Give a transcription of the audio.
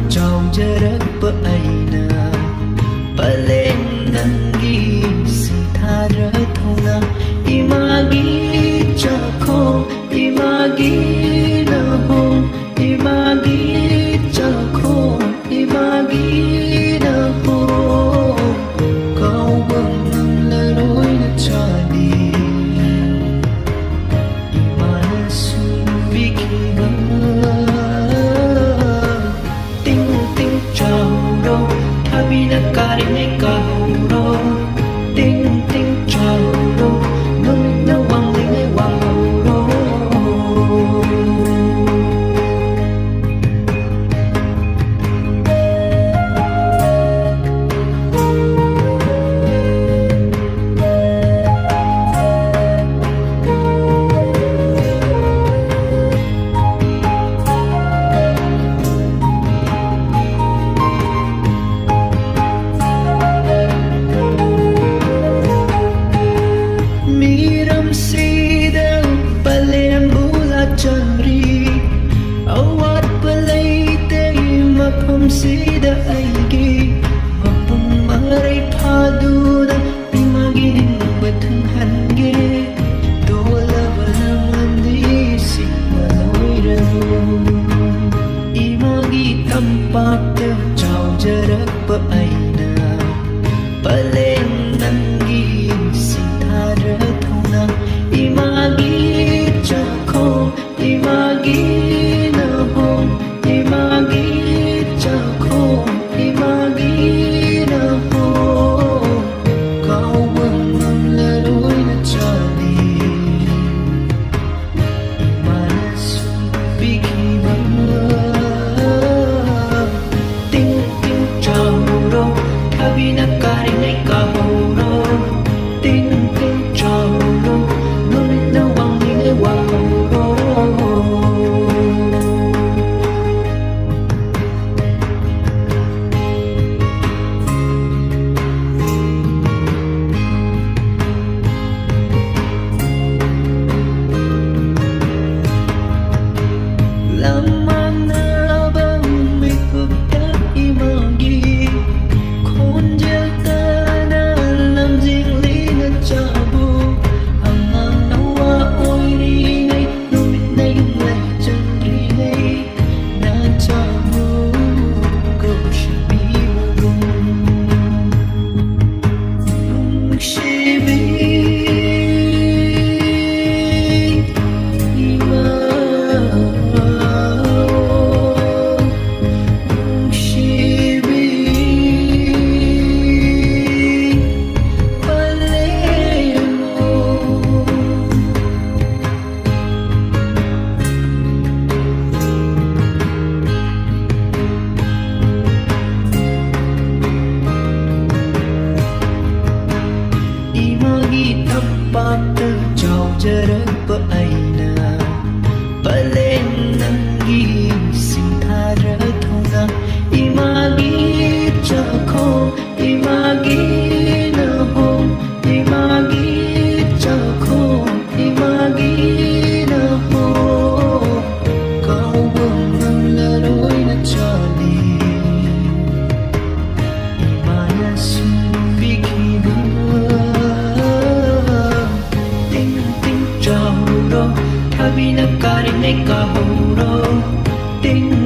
자우저럭버아이나 빨래 난기 시타르통나 이마기 자코 이마기 나호 이마기 자코 이마기 나호 가오bằng lời nói đã trả đi imana subi kiba ting ting chao ro thabi na kare ne kahau ro ting ting chao ro nung na wang le ne wang ro Miram sida palem bula chanri awat palay tay mapam sida aigi mapam maray paduda pimagin batang hange dola balangan di simaloy rano imagi tampak te chao jarak pa ay na paleng nanggi imagi chako imagi naho imagi chako imagi naho kaawang laroy na chali imana subigiba ting ting chawro tabi na karing ay kahuro ting ting chawro Lamang na bang may pagkat imagi Konjel ta na lam jingli na chabo Ang nawa oy ringay Lumit na yung lehjan ringay Na chabo Go siya bimagong Nung shibig tampak terjauh jarak beraina Balen nanggi sintara thona imagi chako imagi naho imagi chako imagi naho kaawang laroy na chali imana subigiba tabi na karing ay kahuro ting